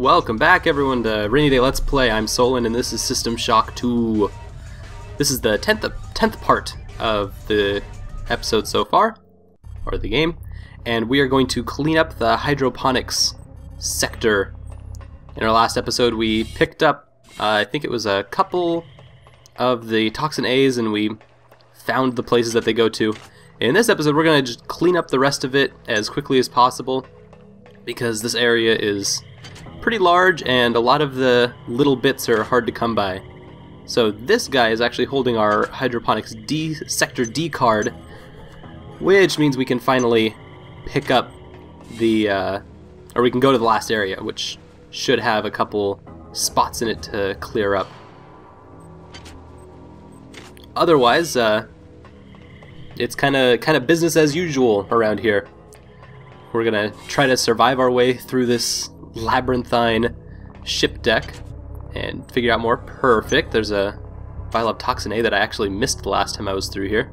Welcome back everyone to Rainy Day Let's Play. I'm Solon and this is System Shock 2. This is the 10th part of the episode so far, or the game, and we are going to clean up the hydroponics sector. In our last episode we picked up, I think it was a couple of the toxin A's, and we found the places that they go to. In this episode we're going to just clean up the rest of it as quickly as possible, because this area is pretty large and a lot of the little bits are hard to come by. So this guy is actually holding our hydroponics sector D card, which means we can finally pick up the or we can go to the last area, which should have a couple spots in it to clear up. Otherwise it's kind of business as usual around here. We're gonna try to survive our way through this labyrinthine ship deck and figure out more. Perfect. There's a vial of toxin A that I actually missed the last time I was through here.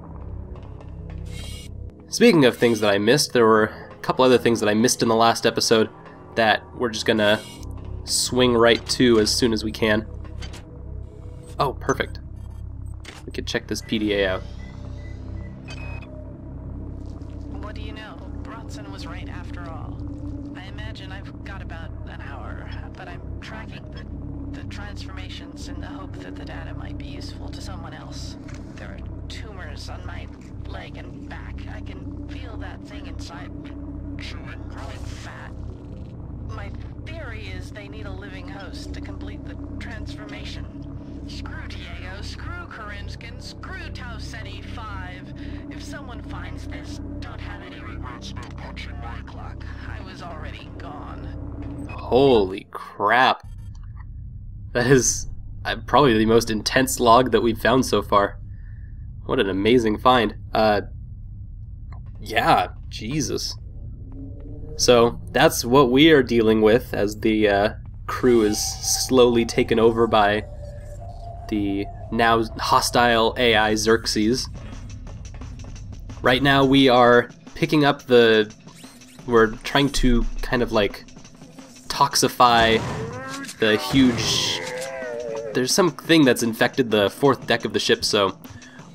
Speaking of things that I missed, there were a couple other things that I missed in the last episode that we're just gonna swing right to as soon as we can. Oh, perfect. We could check this PDA out. What do you know? Bronson was right after all. I imagine I've got about an hour, but I'm tracking the transformations in the hope that the data might be useful to someone else. There are tumors on my leg and back. I can feel that thing inside growing fat. My theory is they need a living host to complete the transformation. Screw Diego, screw Karinskin, screw Tau Ceti 5. If someone finds this, don't have any regrets about punching my clock. I was already gone. Holy crap. That is probably the most intense log that we've found so far. What an amazing find. Yeah, Jesus. So that's what we are dealing with as the crew is slowly taken over by the now hostile AI Xerxes. Right now we are picking up we're trying to kind of like toxify the huge, there's something that's infected the fourth deck of the ship, so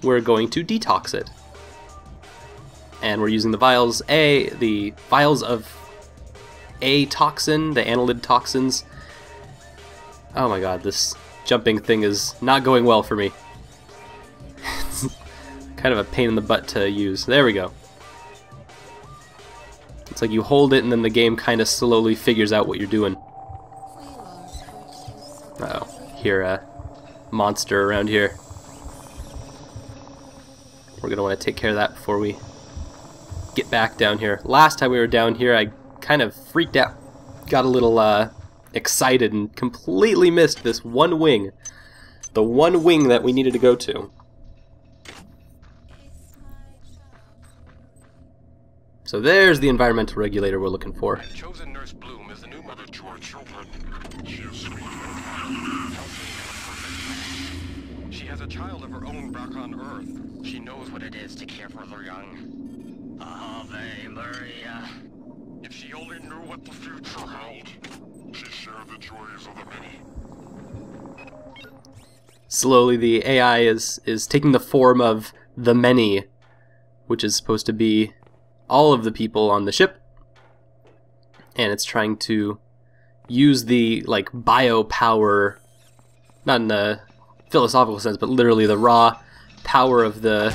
we're going to detox it. And we're using the vials of A toxin, the annelid toxins. Oh my god, this jumping thing is not going well for me. It's kind of a pain in the butt to use. There we go. It's like you hold it and then the game kind of slowly figures out what you're doing. Uh-oh, hear a monster around here. We're gonna want to take care of that before we get back down here. Last time we were down here I kind of freaked out, got a little excited and completely missed this one wing. The one wing that we needed to go to. So there's the environmental regulator we're looking for. I've chosen Nurse Bloom as the new mother to our children. She has a child of her own back on Earth. She knows what it is to care for their young. Ave Maria. If she only knew what the future held. She shared the joys of the many. Slowly the AI is taking the form of the many, which is supposed to be all of the people on the ship, and it's trying to use the like biopower, not in the philosophical sense, but literally the raw power of the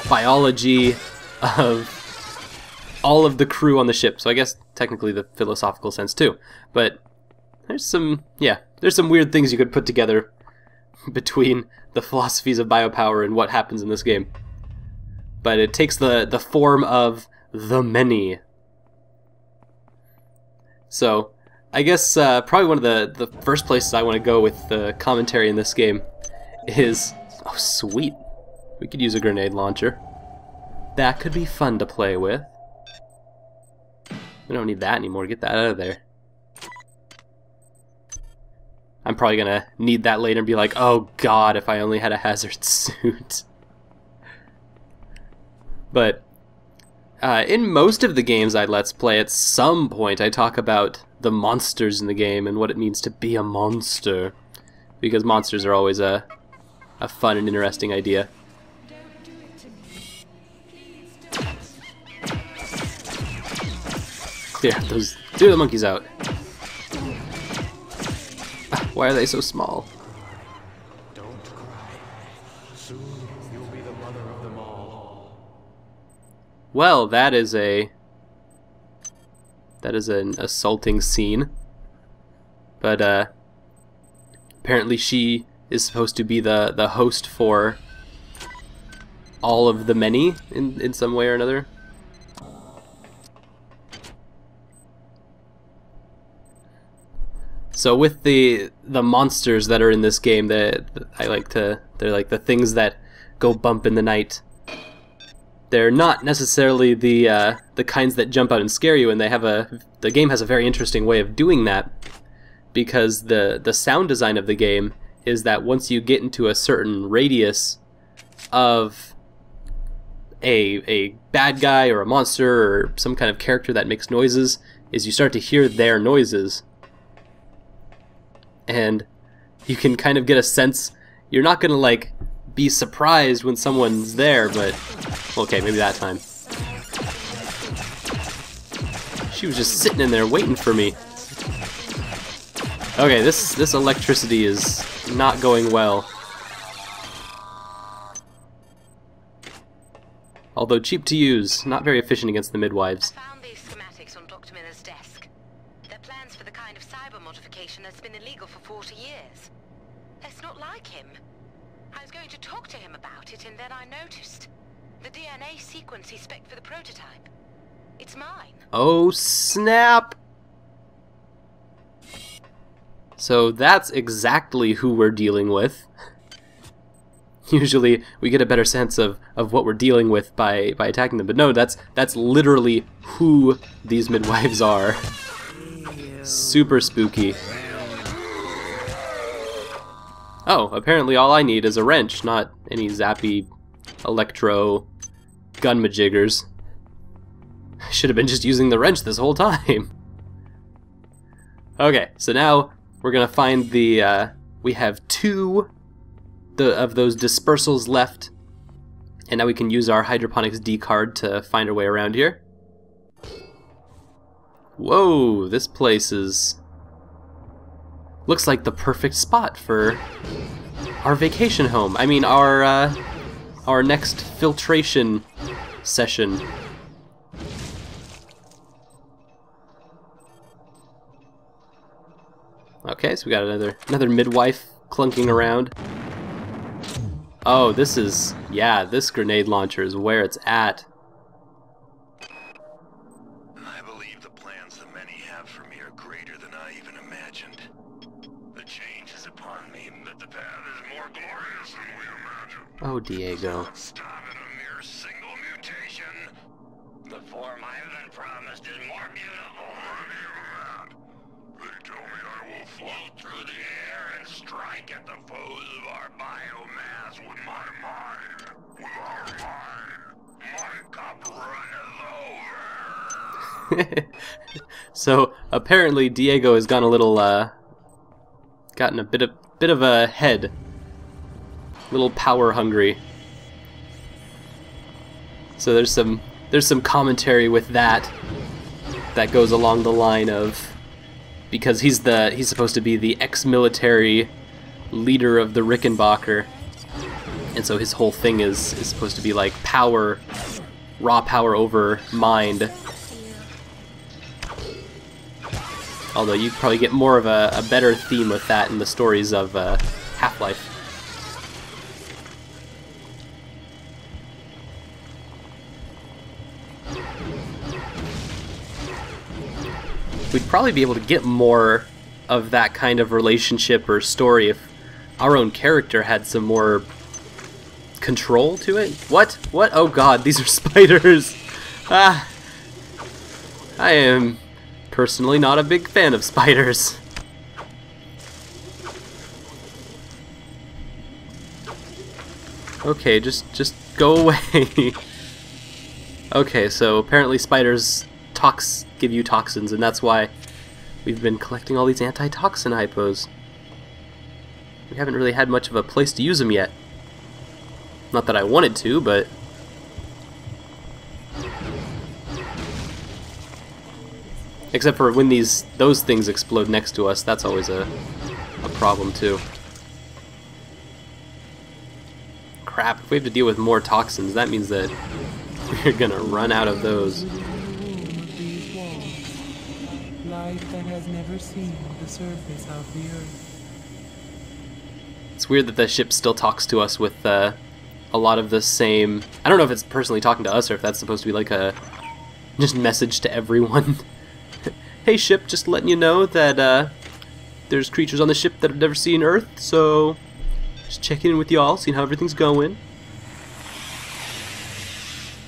biology of all of the crew on the ship. So I guess technically the philosophical sense too, but there's some weird things you could put together between the philosophies of biopower and what happens in this game. But it takes the form of the many. So I guess probably one of the first places I want to go with the commentary in this game is, oh sweet, we could use a grenade launcher. That could be fun to play with. We don't need that anymore, get that out of there. I'm probably gonna need that later and be like, oh god, if I only had a hazard suit. But in most of the games I Let's Play, at some point I talk about the monsters in the game and what it means to be a monster, because monsters are always a fun and interesting idea. Clear the monkeys out. Why are they so small? Don't cry. Soon you'll be the mother of them all. Well, that is an assaulting scene. But apparently she is supposed to be the host for all of the many in some way or another. So with the monsters that are in this game, they're like the things that go bump in the night. They're not necessarily the kinds that jump out and scare you, and the game has a very interesting way of doing that, because the sound design of the game is that once you get into a certain radius of a bad guy or a monster or some kind of character that makes noises, is you start to hear their noises. And you can kind of get a sense, you're not gonna like be surprised when someone's there, but okay, maybe that time. She was just sitting in there waiting for me. Okay, this electricity is not going well. Although cheap to use, not very efficient against the midwives. I found these schematics on Dr. Miller's desk. They're plans for the kind of cyber modification that's been illegal for 40 years. It's not like him. I was going to talk to him about it, and then I noticed the DNA sequence he spec'd for the prototype. It's mine. Oh snap! So that's exactly who we're dealing with. Usually we get a better sense of what we're dealing with by attacking them, but no, that's literally who these midwives are. Super spooky. Oh, apparently all I need is a wrench, not any zappy electro gun-majiggers. I should have been just using the wrench this whole time. Okay, so now we're gonna find the, we have two of those dispersals left, and now we can use our Hydroponics D card to find our way around here. Whoa, this place looks like the perfect spot for our vacation home. I mean, our next filtration session. Okay, so we got another midwife clunking around. Oh, this grenade launcher is where it's at. I believe the plans the many have for me are greater than I even imagined. The change is upon me, that the path is more glorious than we imagined. Oh, Diego. Stop at a mere single mutation. The form I've been promised is more beautiful than that. They tell me I will float through the air and strike at the foes of our biomass with my mind. With our mind, my cup runneth over. So apparently Diego has gone a little, gotten a bit of a head, a little power hungry. So there's some commentary with that goes along the line of, because he's supposed to be the ex-military leader of the Rickenbacker, and so his whole thing is supposed to be like power, raw power over mind. Although you probably get more of a better theme with that in the stories of Half-Life. We'd probably be able to get more of that kind of relationship or story if our own character had some more control to it. What? What? Oh god, these are spiders! Ah! I am personally not a big fan of spiders. Okay, just go away. Okay, so apparently spiders give you toxins, and that's why we've been collecting all these antitoxin hypos. We haven't really had much of a place to use them yet. Not that I wanted to, but... Except for when those things explode next to us, that's always a problem too. Crap, if we have to deal with more toxins, that means that we're gonna run out of those. Life that has never seen the surface of the earth. It's weird that the ship still talks to us with a lot of the same... I don't know if it's personally talking to us or if that's supposed to be like a just message to everyone. Hey ship, just letting you know that there's creatures on the ship that have never seen Earth, so just checking in with y'all, seeing how everything's going.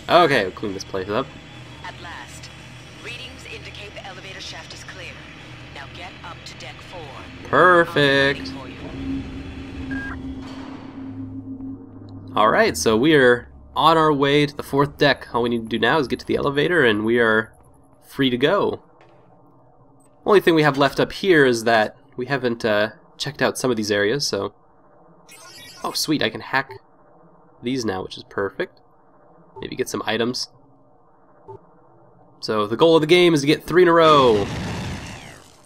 Okay, we'll clean this place up. At last, readings indicate the elevator shaft is clear. Now get up to deck 4. Perfect. Alright, so we are on our way to the 4th deck. All we need to do now is get to the elevator and we are free to go. Only thing we have left up here is that we haven't checked out some of these areas, so... Oh sweet, I can hack these now, which is perfect. Maybe get some items. So the goal of the game is to get 3 in a row.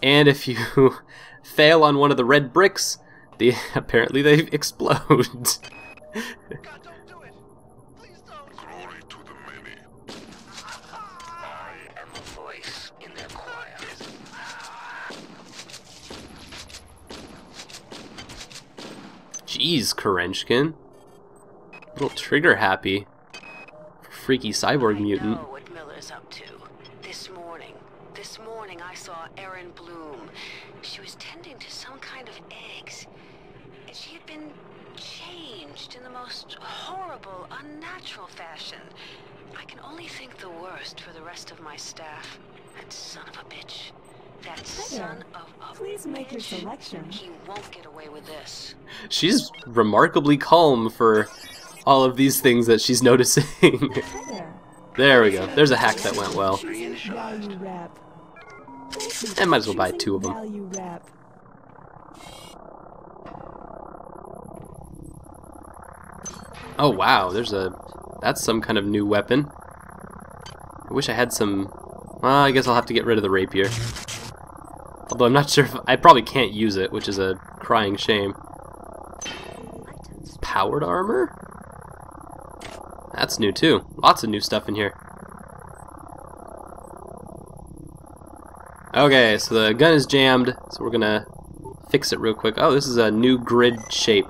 And if you fail on one of the red bricks, apparently they explode. God, don't do it! Please don't! Glory to the many. I am a voice in their choir. Jeez, Korenchkin. A little trigger happy. Freaky cyborg mutant. I know what Miller's up to. This morning I saw Erin Bloom. She was tending to some kind of eggs. And she had been changed in the most horrible, unnatural fashion. I can only think the worst for the rest of my staff. That son of a bitch. That son of a Please make your bitch. selection. He won't get away with this. She's remarkably calm for all of these things that she's noticing. There we go. There's a hack that went well. Value wrap. I might as well buy 2 of them. Value wrap. Oh wow, that's some kind of new weapon. I wish I had some... Well, I guess I'll have to get rid of the rapier. Although I'm not sure if... I probably can't use it, which is a crying shame. Powered armor? That's new too. Lots of new stuff in here. Okay, so the gun is jammed, so we're gonna fix it real quick. Oh, this is a new grid shape.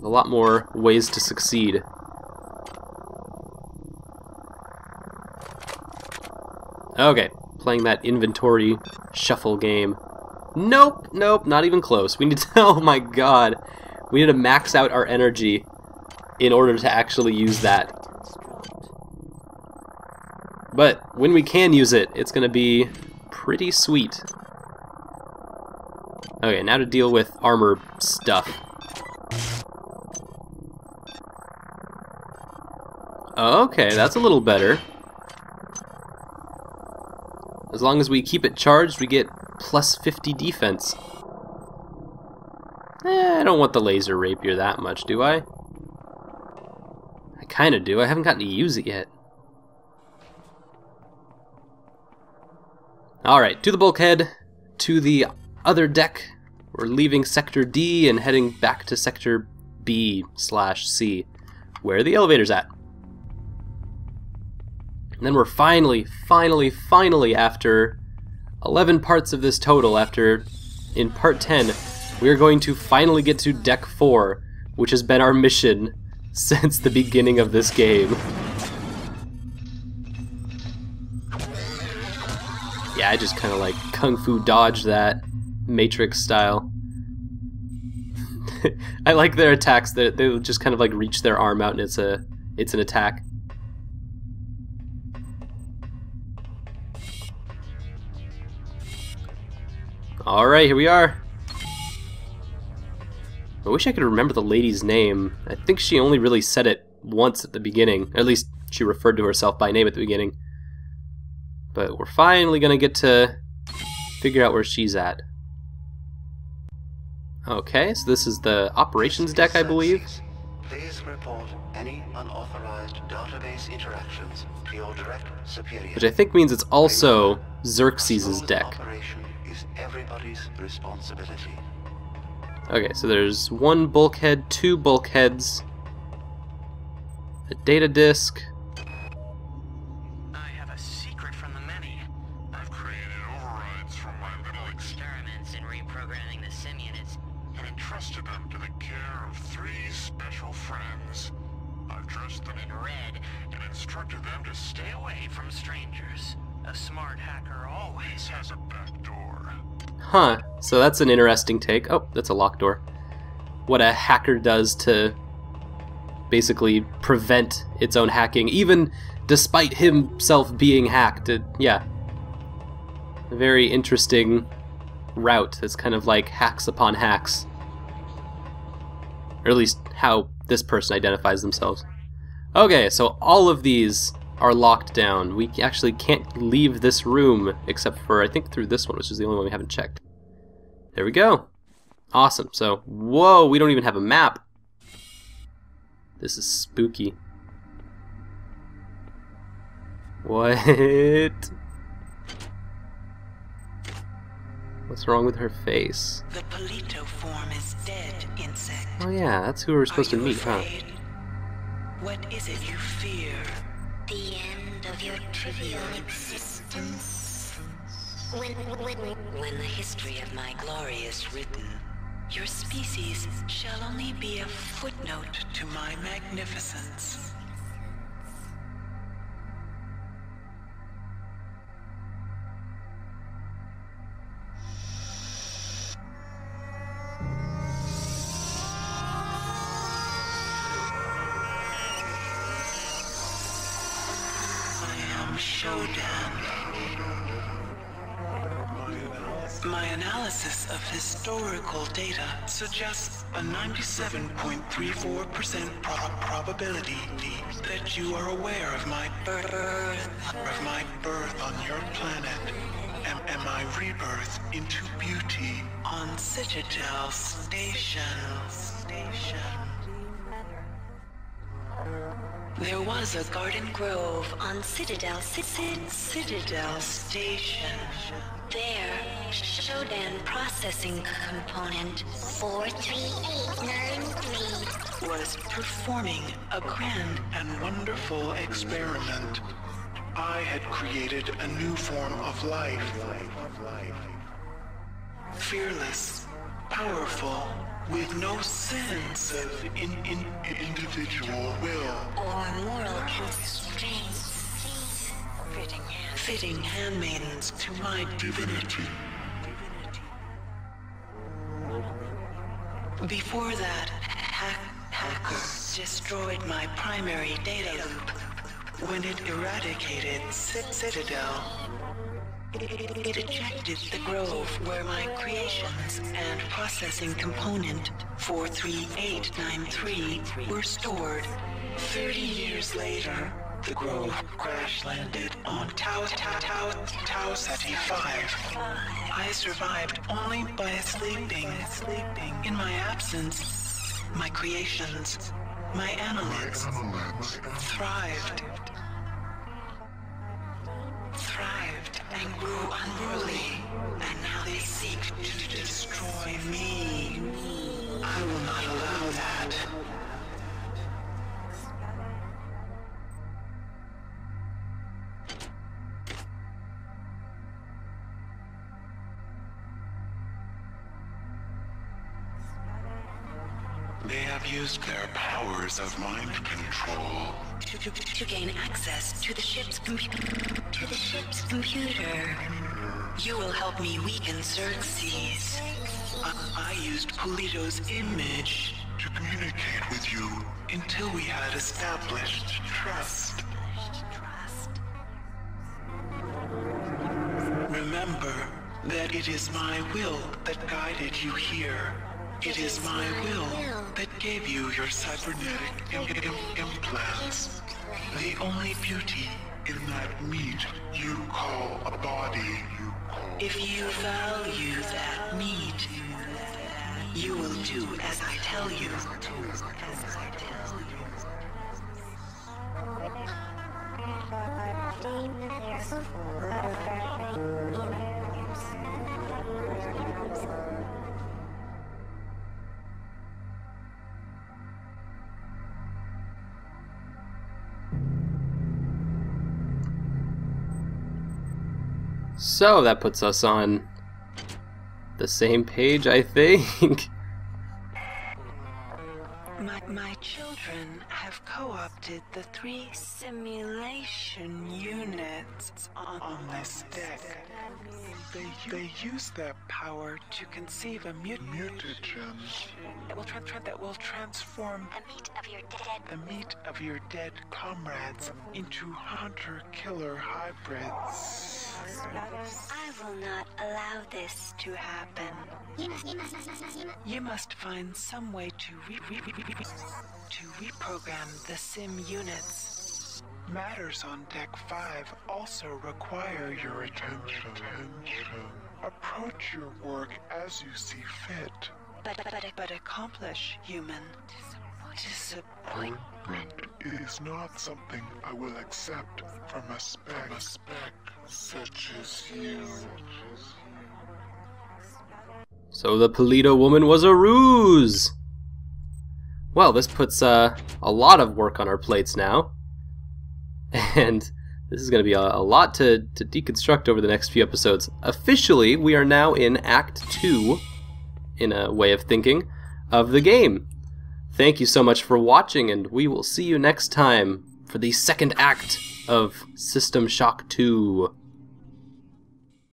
A lot more ways to succeed. Okay, playing that inventory shuffle game. Nope, nope, not even close. We need to, oh my god. We need to max out our energy in order to actually use that. But when we can use it, it's gonna be pretty sweet. Okay, now to deal with armor stuff. Okay, that's a little better. As long as we keep it charged, we get plus 50 defense. I don't want the laser rapier that much, do I? I kinda do. I haven't gotten to use it yet. Alright, to the bulkhead, to the other deck. We're leaving Sector D and heading back to Sector B/C, where the elevator's at. And then we're finally, after 11 parts of this total, in part 10, we are going to finally get to Deck 4, which has been our mission since the beginning of this game. Yeah, I just kind of like kung fu dodged that, Matrix style. I like their attacks, they just kind of like reach their arm out and it's an attack. Alright, here we are. I wish I could remember the lady's name. I think she only really said it once at the beginning. At least she referred to herself by name at the beginning. But we're finally gonna get to figure out where she's at. Okay, so this is the operations deck, I believe. Please report any unauthorized database interactions to your direct superior. Which I think means it's also Xerxes' deck. Operation is everybody's responsibility. Okay, so there's one bulkhead, two bulkheads, a data disk. I have a secret from the many. I've created overrides from my little Experiments in reprogramming the sim units and entrusted them to the care of 3 special friends. I've dressed them in red and instructed them to stay away from strangers. A smart hacker always This has a back door. Huh, so that's an interesting take. Oh, that's a locked door. What a hacker does to basically prevent its own hacking, even despite himself being hacked. Yeah. A very interesting route. It's kind of like hacks upon hacks. Or at least how this person identifies themselves. Okay, so all of these are locked down. We actually can't leave this room except for, I think, through this one, which is the only one we haven't checked. There we go. Awesome. So, whoa, we don't even have a map. This is spooky. What? What's wrong with her face? The Polito form is dead, insect. Oh yeah, that's who we were supposed to Are you meet, huh? afraid? What is it you fear? The end of your trivial existence. When the history of my glory is written, your species shall only be a footnote to my magnificence. I am Shodan. My analysis of historical data suggests a 97.34% probability that you are aware of my birth on your planet and my rebirth into beauty on Citadel Station. There was a garden grove On Citadel Citadel Station. there, Shodan processing component 43893 Was performing a grand and wonderful experiment. I had created a new form of life. Fearless, powerful, with no sense of individual will. or moral constraints. Fitting handmaidens to my divinity. Before that, hacker destroyed my primary data loop when it eradicated Citadel. It ejected the grove where my creations and processing component 43893 were stored. 30 years later, the grove crash-landed on Tau Ceti 5. I survived only by sleeping. In my absence, my creations, my analytes, thrived and grew unruly, and now they seek to destroy me. I will not allow that. They have used their powers of mind control To gain access to the ship's computer. You will help me weaken Xerxes. I used Polito's image to communicate with you until we had established trust. Remember that it is my will that guided you here. It is my will that gave you your cybernetic implants. The only beauty in that meat you call a body. If you value that meat, you will do as I tell you. So that puts us on the same page, I think. My children have co-opted the 3 simulation units on this deck. They use their power to conceive a mutagen that will transform the meat of your dead comrades into hunter-killer hybrids. I will not allow this to happen. You must find some way to reprogram the sim units. Matters on Deck 5 also require your attention. Approach your work as you see fit. But accomplish, human. Disappointment is not something I will accept from a spec such as you. So the Polito woman was a ruse! Well, this puts a lot of work on our plates now. And this is going to be a lot to deconstruct over the next few episodes. Officially, we are now in Act 2, in a way of thinking, of the game. Thank you so much for watching, and we will see you next time for the second act of System Shock 2.